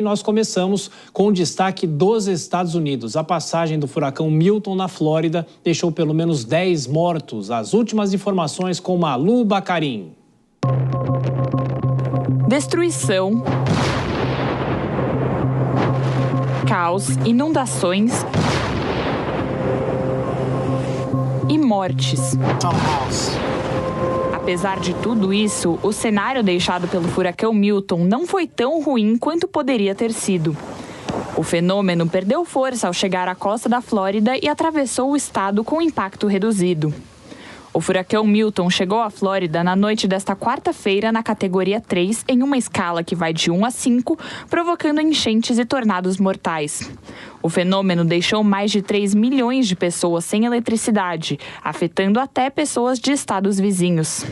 Nós começamos com o destaque dos Estados Unidos. A passagem do furacão Milton na Flórida deixou pelo menos 10 mortos. As últimas informações com Malu Bacarim. Destruição, caos, inundações e mortes. Apesar de tudo isso, o cenário deixado pelo furacão Milton não foi tão ruim quanto poderia ter sido. O fenômeno perdeu força ao chegar à costa da Flórida e atravessou o estado com impacto reduzido. O furacão Milton chegou à Flórida na noite desta quarta-feira na categoria 3, em uma escala que vai de 1 a 5, provocando enchentes e tornados mortais. O fenômeno deixou mais de 3 milhões de pessoas sem eletricidade, afetando até pessoas de estados vizinhos.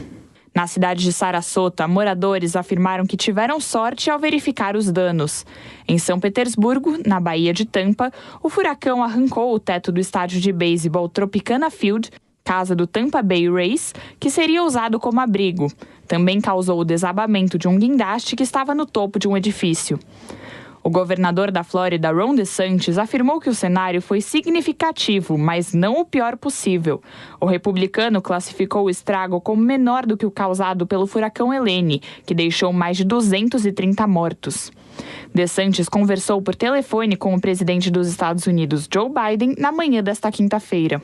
Na cidade de Sarasota, moradores afirmaram que tiveram sorte ao verificar os danos. Em São Petersburgo, na Baía de Tampa, o furacão arrancou o teto do estádio de beisebol Tropicana Field, casa do Tampa Bay Rays, que seria usado como abrigo. Também causou o desabamento de um guindaste que estava no topo de um edifício. O governador da Flórida, Ron DeSantis, afirmou que o cenário foi significativo, mas não o pior possível. O republicano classificou o estrago como menor do que o causado pelo furacão Helene, que deixou mais de 230 mortos. DeSantis conversou por telefone com o presidente dos Estados Unidos, Joe Biden, na manhã desta quinta-feira.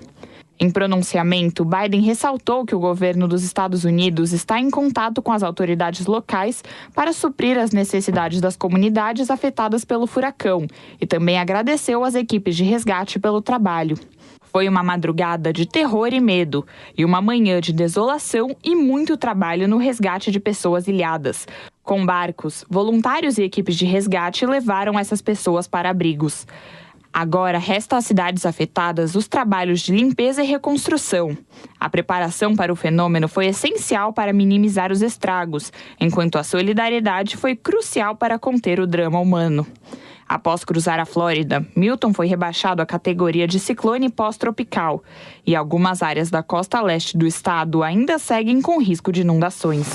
Em pronunciamento, Biden ressaltou que o governo dos Estados Unidos está em contato com as autoridades locais para suprir as necessidades das comunidades afetadas pelo furacão e também agradeceu às equipes de resgate pelo trabalho. Foi uma madrugada de terror e medo e uma manhã de desolação e muito trabalho no resgate de pessoas ilhadas. Com barcos, voluntários e equipes de resgate levaram essas pessoas para abrigos. Agora, resta às cidades afetadas os trabalhos de limpeza e reconstrução. A preparação para o fenômeno foi essencial para minimizar os estragos, enquanto a solidariedade foi crucial para conter o drama humano. Após cruzar a Flórida, Milton foi rebaixado à categoria de ciclone pós-tropical, e algumas áreas da costa leste do estado ainda seguem com risco de inundações.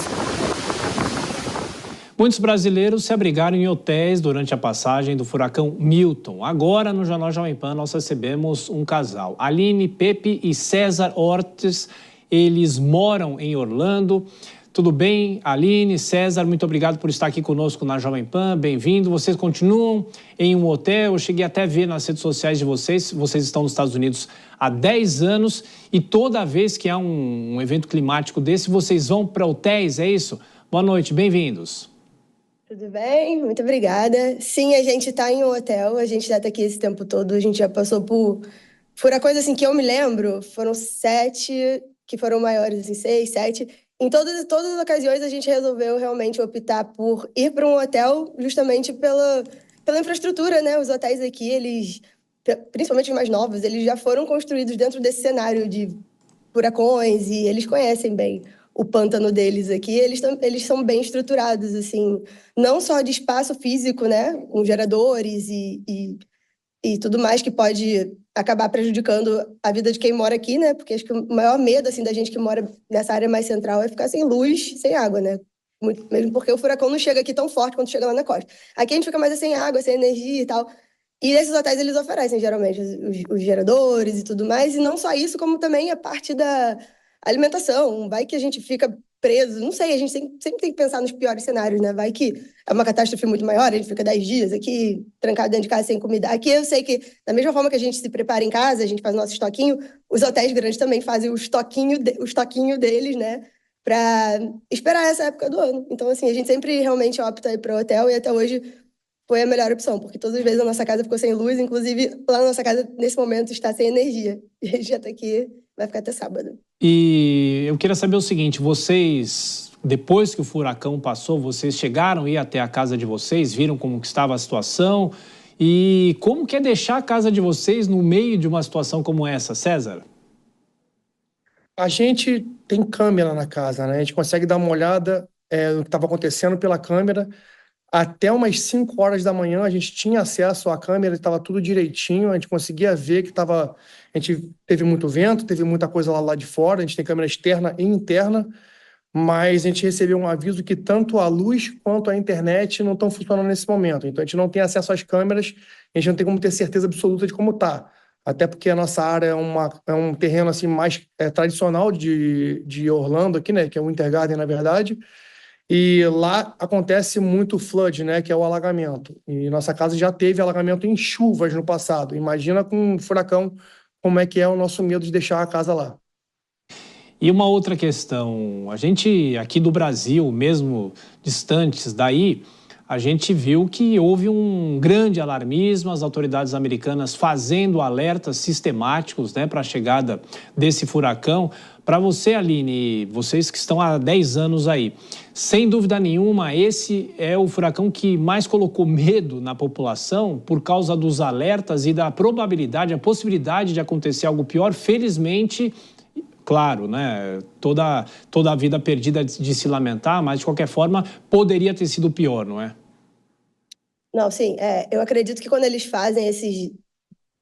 Muitos brasileiros se abrigaram em hotéis durante a passagem do furacão Milton. Agora, no Jornal Jovem Pan, nós recebemos um casal. Aline, Pepe e César Ortiz. Eles moram em Orlando. Tudo bem, Aline, César? Muito obrigado por estar aqui conosco na Jovem Pan. Bem-vindo. Vocês continuam em um hotel. Eu cheguei até a ver nas redes sociais de vocês. Vocês estão nos Estados Unidos há 10 anos e toda vez que há um evento climático desse, vocês vão para hotéis, é isso? Boa noite, bem-vindos. Tudo bem? Muito obrigada. Sim, a gente está em um hotel, a gente já está aqui esse tempo todo, a gente já passou por furacões assim que eu me lembro, foram 7, que foram maiores, assim, 6, 7. Em todas as ocasiões a gente resolveu realmente optar por ir para um hotel justamente pela infraestrutura, né? Os hotéis aqui, eles, principalmente os mais novos, eles já foram construídos dentro desse cenário de furacões e eles conhecem bem o pântano deles aqui, eles são bem estruturados, assim, não só de espaço físico, né, com geradores e tudo mais que pode acabar prejudicando a vida de quem mora aqui, né, porque acho que o maior medo, assim, da gente que mora nessa área mais central é ficar sem luz, sem água, né, mesmo porque o furacão não chega aqui tão forte quanto chega lá na costa. Aqui a gente fica mais sem água, sem energia e tal, e nesses hotéis eles oferecem, geralmente, os geradores e tudo mais, e não só isso, como também a parte da alimentação. Vai que a gente fica preso, não sei, a gente sempre tem que pensar nos piores cenários, né? Vai que é uma catástrofe muito maior, a gente fica 10 dias aqui, trancado dentro de casa sem comida. Aqui eu sei que, da mesma forma que a gente se prepara em casa, a gente faz o nosso estoquinho, os hotéis grandes também fazem o estoquinho deles, né? Para esperar essa época do ano. Então, assim, a gente sempre realmente opta ir para o hotel e até hoje foi a melhor opção, porque todas as vezes a nossa casa ficou sem luz, inclusive lá na nossa casa, nesse momento, está sem energia. E a gente já tá aqui, vai ficar até sábado. E eu queria saber o seguinte, vocês, depois que o furacão passou, vocês chegaram a ir até a casa de vocês, viram como que estava a situação e como que é deixar a casa de vocês no meio de uma situação como essa, César? A gente tem câmera na casa, né? A gente consegue dar uma olhada no que estava acontecendo pela câmera. Até umas 5 horas da manhã a gente tinha acesso à câmera, estava tudo direitinho, a gente conseguia ver que estava... A gente teve muito vento, teve muita coisa lá de fora, a gente tem câmera externa e interna, mas a gente recebeu um aviso que tanto a luz quanto a internet não estão funcionando nesse momento. Então, a gente não tem acesso às câmeras, a gente não tem como ter certeza absoluta de como está. Até porque a nossa área é um terreno assim, mais tradicional de Orlando, aqui, né? Que é o Winter Garden, na verdade. E lá acontece muito flood, né? Que é o alagamento. E nossa casa já teve alagamento em chuvas no passado. Imagina com um furacão, como é que é o nosso medo de deixar a casa lá. E uma outra questão, a gente aqui do Brasil, mesmo distantes daí, a gente viu que houve um grande alarmismo, as autoridades americanas fazendo alertas sistemáticos, né, para a chegada desse furacão. Para você, Aline, vocês que estão há 10 anos aí, sem dúvida nenhuma, esse é o furacão que mais colocou medo na população por causa dos alertas e da probabilidade, a possibilidade de acontecer algo pior. Felizmente, claro, né? Toda a vida perdida de se lamentar, mas de qualquer forma poderia ter sido pior, não é? Não, sim, eu acredito que quando eles fazem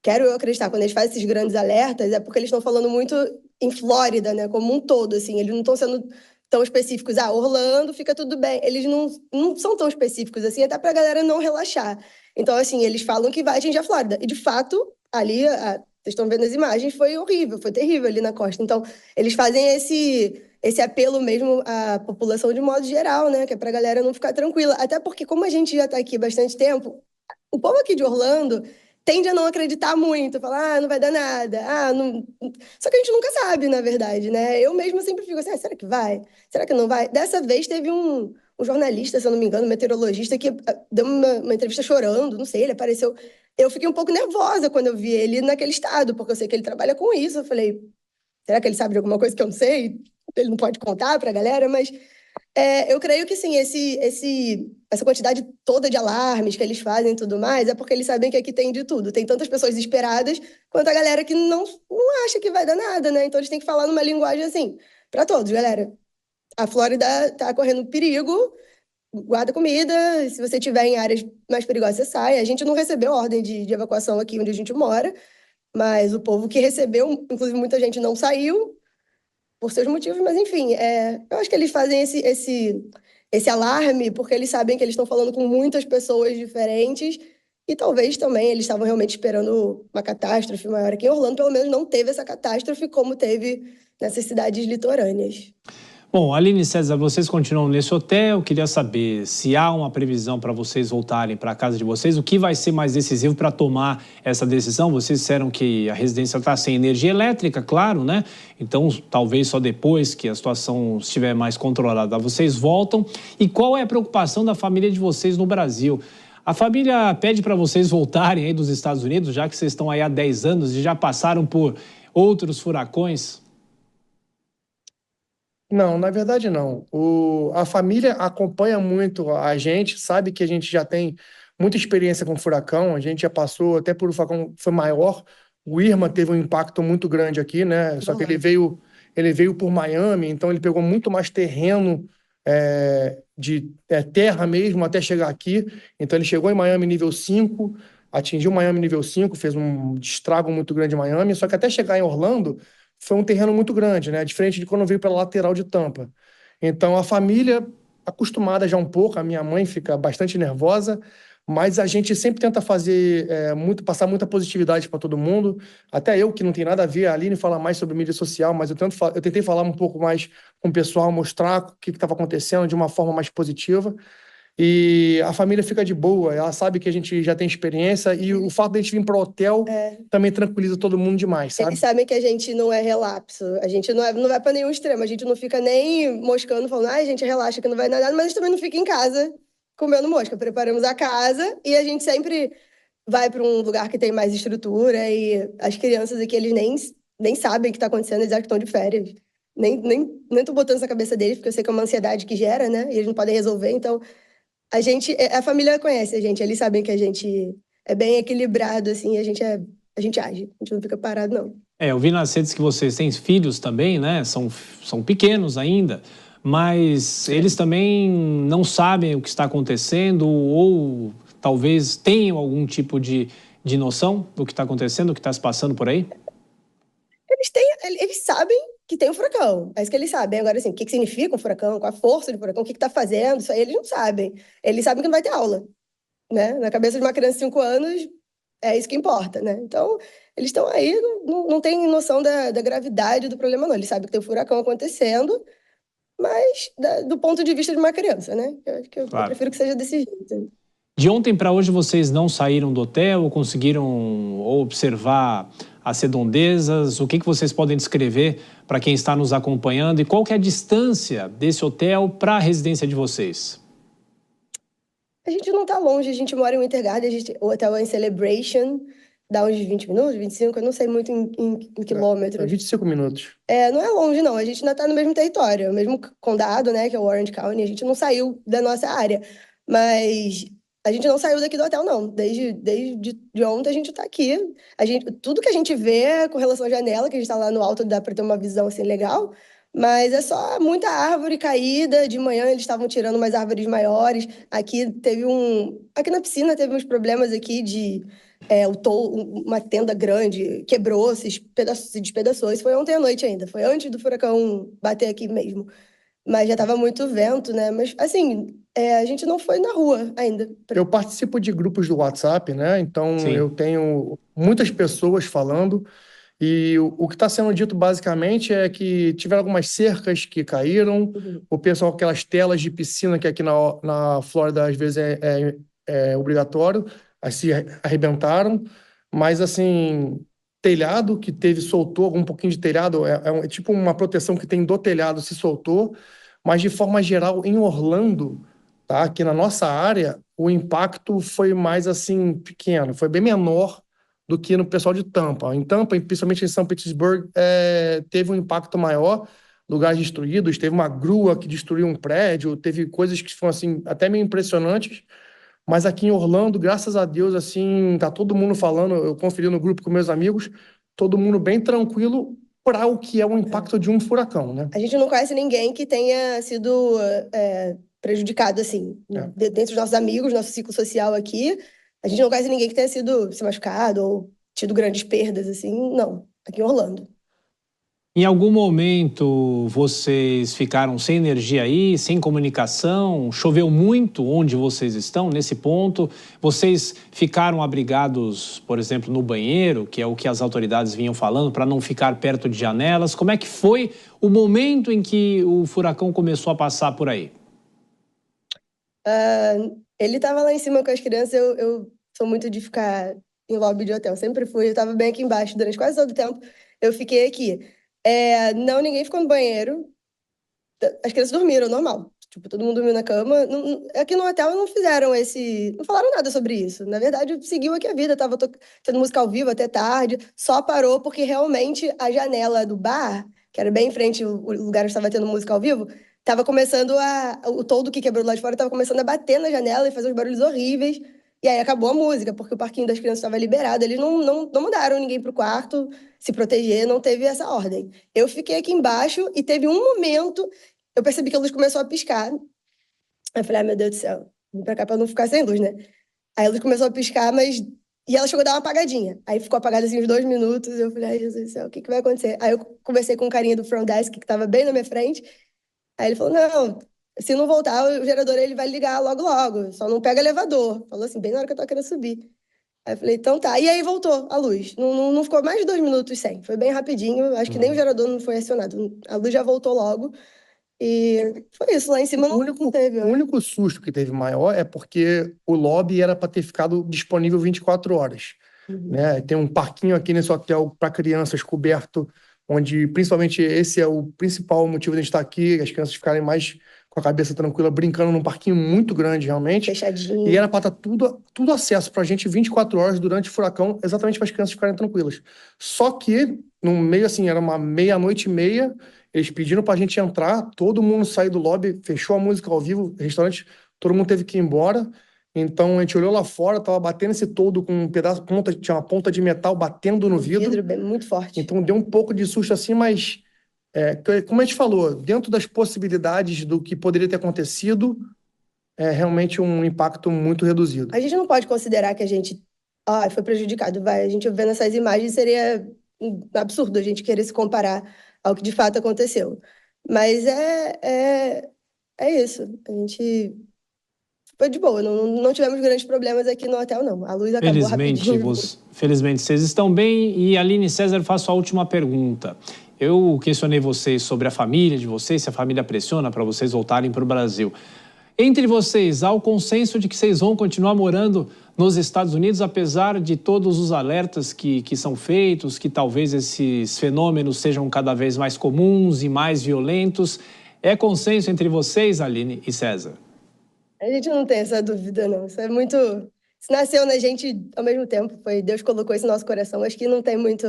quero eu acreditar, quando eles fazem esses grandes alertas, é porque eles estão falando muito em Flórida, né, como um todo, assim, eles não estão sendo tão específicos, Orlando, fica tudo bem, eles não são tão específicos assim, até pra galera não relaxar. Então, assim, eles falam que vai atingir a Flórida, e de fato, ali, vocês estão vendo as imagens, foi horrível, foi terrível ali na costa. Então, eles fazem esse apelo mesmo à população de modo geral, né, que é pra galera não ficar tranquila, até porque como a gente já tá aqui há bastante tempo, o povo aqui de Orlando tende a não acreditar muito, falar, não vai dar nada, não... Só que a gente nunca sabe, na verdade, né? Eu mesma sempre fico assim, será que vai? Será que não vai? Dessa vez teve um jornalista, se eu não me engano, um meteorologista, que deu uma entrevista chorando, não sei, ele apareceu... Eu fiquei um pouco nervosa quando eu vi ele naquele estado, porque eu sei que ele trabalha com isso. Eu falei, será que ele sabe de alguma coisa que eu não sei? Ele não pode contar pra galera, mas... eu creio que sim, essa quantidade toda de alarmes que eles fazem e tudo mais, é porque eles sabem que aqui tem de tudo. Tem tantas pessoas desesperadas quanto a galera que não acha que vai dar nada, né? Então eles têm que falar numa linguagem assim, para todos, galera. A Flórida tá correndo perigo, guarda comida, se você estiver em áreas mais perigosas, você sai. A gente não recebeu ordem de evacuação aqui onde a gente mora, mas o povo que recebeu, inclusive muita gente não saiu, por seus motivos, mas enfim, eu acho que eles fazem esse alarme porque eles sabem que eles estão falando com muitas pessoas diferentes e talvez também eles estavam realmente esperando uma catástrofe maior. Aqui em Orlando, pelo menos, não teve essa catástrofe como teve nessas cidades litorâneas. Bom, Aline e César, vocês continuam nesse hotel. Queria saber se há uma previsão para vocês voltarem para a casa de vocês. O que vai ser mais decisivo para tomar essa decisão? Vocês disseram que a residência está sem energia elétrica, claro, né? Então, talvez só depois que a situação estiver mais controlada, vocês voltam. E qual é a preocupação da família de vocês no Brasil? A família pede para vocês voltarem aí dos Estados Unidos, já que vocês estão aí há 10 anos e já passaram por outros furacões? Não, na verdade não. A família acompanha muito a gente, sabe que a gente já tem muita experiência com furacão, a gente já passou até por um furacão que foi maior. O Irma teve um impacto muito grande aqui, né? Só que ele veio por Miami, então ele pegou muito mais terreno de terra mesmo até chegar aqui. Então ele chegou em Miami nível 5, atingiu Miami nível 5, fez um estrago muito grande em Miami, só que até chegar em Orlando foi um terreno muito grande, né? Diferente de quando veio pela lateral de Tampa. Então, a família, acostumada já um pouco, a minha mãe fica bastante nervosa, mas a gente sempre tenta fazer passar muita positividade para todo mundo. Até eu, que não tem nada a ver, a Aline fala mais sobre mídia social, mas eu tentei falar um pouco mais com o pessoal, mostrar o que estava acontecendo de uma forma mais positiva. E a família fica de boa, ela sabe que a gente já tem experiência e o fato de a gente vir para o hotel também tranquiliza todo mundo demais, sabe? Eles sabem que a gente não é relapso, a gente não vai para nenhum extremo, a gente não fica nem moscando, falando, a gente relaxa que não vai dar nada, mas a gente também não fica em casa comendo mosca. Preparamos a casa e a gente sempre vai para um lugar que tem mais estrutura e as crianças aqui, eles nem sabem o que está acontecendo, eles acham que estão de férias. Nem tô botando isso na cabeça deles, porque eu sei que é uma ansiedade que gera, né? E eles não podem resolver, então... A família conhece a gente, eles sabem que a gente é bem equilibrado, assim, a gente age, a gente não fica parado, não. Eu vi nas redes que vocês têm filhos também, né? São pequenos ainda, mas eles também não sabem o que está acontecendo ou talvez tenham algum tipo de noção do que está acontecendo, do que está se passando por aí? Eles sabem, que tem um furacão. É isso que eles sabem. Agora, assim, o que que significa um furacão, qual a força do furacão, o que que tá fazendo, isso aí eles não sabem. Eles sabem que não vai ter aula, né? Na cabeça de uma criança de 5 anos, é isso que importa, né? Então, eles estão aí, não têm noção da gravidade do problema, não. Eles sabem que tem um furacão acontecendo, mas do ponto de vista de uma criança, né? Eu acho que eu Claro. prefiro que seja desse jeito. De ontem para hoje vocês não saíram do hotel ou conseguiram observar as redondezas? O que vocês podem descrever para quem está nos acompanhando? E qual que é a distância desse hotel para a residência de vocês? A gente não tá longe, a gente mora em Winter Garden, o hotel é em Celebration, dá uns 20 minutos, 25, eu não sei muito em quilômetros. 25 minutos. Não é longe, não, a gente ainda tá no mesmo território, o mesmo condado, né, que é o Orange County, a gente não saiu da nossa área, mas a gente não saiu daqui do hotel, não. Desde de ontem a gente tá aqui. Tudo que a gente vê com relação à janela, que a gente tá lá no alto, dá para ter uma visão assim legal, mas é só muita árvore caída. De manhã eles estavam tirando umas árvores maiores. Aqui na piscina teve uns problemas aqui de uma tenda grande quebrou, se despedaçou. Isso foi ontem à noite ainda. Foi antes do furacão bater aqui mesmo. Mas já estava muito vento, né? Mas, assim, a gente não foi na rua ainda. Eu participo de grupos do WhatsApp, né? Então, Sim. eu tenho muitas pessoas falando. E o que está sendo dito basicamente é que tiveram algumas cercas que caíram, o pessoal, aquelas telas de piscina que aqui na Flórida às vezes é obrigatório, se arrebentaram, mas assim, telhado que soltou um pouquinho de telhado, é tipo uma proteção que tem do telhado se soltou, mas de forma geral em Orlando, tá? Aqui na nossa área, o impacto foi mais assim pequeno, foi bem menor do que no pessoal de Tampa. Em Tampa, principalmente em São Petersburgo, teve um impacto maior, lugares destruídos, teve uma grua que destruiu um prédio, teve coisas que foram assim até meio impressionantes, mas aqui em Orlando, graças a Deus, assim, tá todo mundo falando, eu conferi no grupo com meus amigos, todo mundo bem tranquilo para o que é o impacto de um furacão, né? A gente não conhece ninguém que tenha sido prejudicado, assim, dentro dos nossos amigos, nosso ciclo social aqui. A gente não conhece ninguém que tenha se machucado ou tido grandes perdas, assim, não. Aqui em Orlando. Em algum momento vocês ficaram sem energia aí, sem comunicação? Choveu muito onde vocês estão, nesse ponto? Vocês ficaram abrigados, por exemplo, no banheiro, que é o que as autoridades vinham falando, para não ficar perto de janelas? Como é que foi o momento em que o furacão começou a passar por aí? Ele estava lá em cima com as crianças, eu sou muito de ficar em lobby de hotel, sempre fui. Eu estava bem aqui embaixo durante quase todo o tempo, eu fiquei aqui. Não, ninguém ficou no banheiro. As crianças dormiram, normal. Tipo, todo mundo dormiu na cama. Aqui no hotel não fizeram não falaram nada sobre isso. Na verdade, seguiu aqui a vida. Tava tendo música ao vivo até tarde. Só parou porque realmente a janela do bar, que era bem em frente, o lugar onde estava tendo música ao vivo, tava começando o toldo que quebrou lá de fora tava começando a bater na janela e fazer uns barulhos horríveis. E aí acabou a música, porque o parquinho das crianças estava liberado. Eles não mandaram ninguém pro quarto se proteger, não teve essa ordem. Eu fiquei aqui embaixo e teve um momento, eu percebi que a luz começou a piscar. Aí eu falei, meu Deus do céu, vim pra cá pra não ficar sem luz, né? Aí a luz começou a piscar, e ela chegou a dar uma apagadinha. Aí ficou apagada assim uns 2 minutos, eu falei, ai, Jesus do céu, o que vai acontecer? Aí eu conversei com um carinha do front desk, que tava bem na minha frente. Aí ele falou, não, se não voltar, o gerador ele vai ligar logo, logo. Só não pega elevador. Falou assim, bem na hora que eu tava querendo subir. Aí eu falei, então tá. E aí voltou a luz. Não ficou mais de 2 minutos sem. Foi bem rapidinho. Acho que nem o gerador não foi acionado. A luz já voltou logo. E foi isso. Lá em cima não teve. O único susto que teve maior é porque o lobby era para ter ficado disponível 24 horas. Né? Tem um parquinho aqui nesse hotel para crianças coberto, onde principalmente esse é o principal motivo de a gente estar aqui, as crianças ficarem mais com a cabeça tranquila, brincando num parquinho muito grande, realmente. Fechadinho. E era para estar tudo acesso para a gente 24 horas durante o furacão, exatamente para as crianças ficarem tranquilas. Só que, no meio assim, era uma meia-noite e meia, eles pediram para a gente entrar, todo mundo saiu do lobby, fechou a música ao vivo, restaurante, todo mundo teve que ir embora. Então a gente olhou lá fora, tava batendo esse toldo com um pedaço, tinha uma ponta de metal batendo no vidro. Muito forte. Então deu um pouco de susto assim, mas como a gente falou, dentro das possibilidades do que poderia ter acontecido, é realmente um impacto muito reduzido. A gente não pode considerar que a gente foi prejudicado. A gente vendo essas imagens seria um absurdo a gente querer se comparar ao que de fato aconteceu. Mas é isso. A gente foi de boa, não tivemos grandes problemas aqui no hotel, não. A luz acabou rapidinho. Felizmente vocês estão bem. E Aline e César, faço a última pergunta. Eu questionei vocês sobre a família de vocês, se a família pressiona para vocês voltarem para o Brasil. Entre vocês, há o consenso de que vocês vão continuar morando nos Estados Unidos, apesar de todos os alertas que são feitos, que talvez esses fenômenos sejam cada vez mais comuns e mais violentos. É consenso entre vocês, Aline e César? A gente não tem essa dúvida, não. Isso é muito... Isso nasceu na gente ao mesmo tempo. Deus colocou isso no nosso coração. Acho que não tem muito...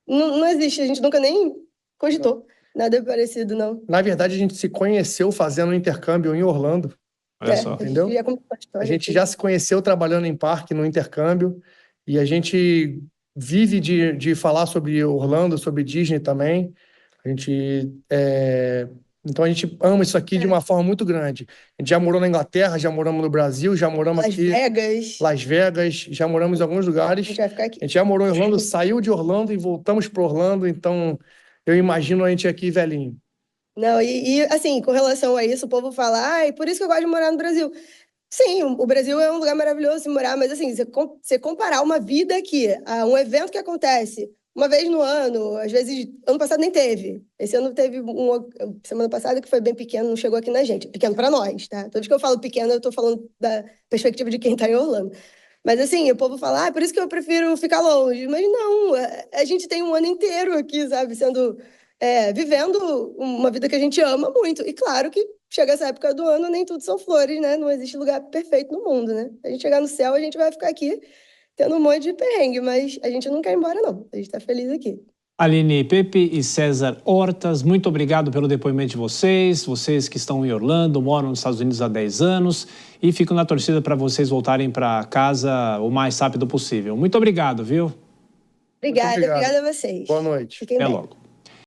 Não existe. A gente nunca nem cogitou nada parecido, não. Na verdade, a gente se conheceu fazendo um intercâmbio em Orlando. Olha só. Entendeu? A gente já se conheceu trabalhando em parque, no intercâmbio. E a gente vive de falar sobre Orlando, sobre Disney também. A gente... Então a gente ama isso aqui de uma forma muito grande. A gente já morou na Inglaterra, já moramos no Brasil, já moramos aqui... Las Vegas, já moramos em alguns lugares. A gente vai ficar aqui. A gente já morou em Orlando, saiu de Orlando e voltamos para Orlando, então eu imagino a gente aqui velhinho. Não, assim, com relação a isso, o povo fala, por isso que eu gosto de morar no Brasil. Sim, o Brasil é um lugar maravilhoso de morar, mas assim, você comparar uma vida aqui a um evento que acontece uma vez no ano, às vezes, ano passado nem teve. Esse ano teve semana passada que foi bem pequeno, não chegou aqui na gente. Pequeno para nós, tá? Toda vez que eu falo pequeno, eu tô falando da perspectiva de quem tá em Orlando. Mas assim, o povo fala, por isso que eu prefiro ficar longe. Mas não, a gente tem um ano inteiro aqui, sabe? Vivendo uma vida que a gente ama muito. E claro que chega essa época do ano, nem tudo são flores, né? Não existe lugar perfeito no mundo, né? A gente chegar no céu, a gente vai ficar aqui tendo um monte de perrengue, mas a gente não quer ir embora, não. A gente está feliz aqui. Aline Pepe e César Hortas, muito obrigado pelo depoimento de vocês que estão em Orlando, moram nos Estados Unidos há 10 anos e fico na torcida para vocês voltarem para casa o mais rápido possível. Muito obrigado, viu? Obrigada a vocês. Boa noite. Fiquem Até bem. logo.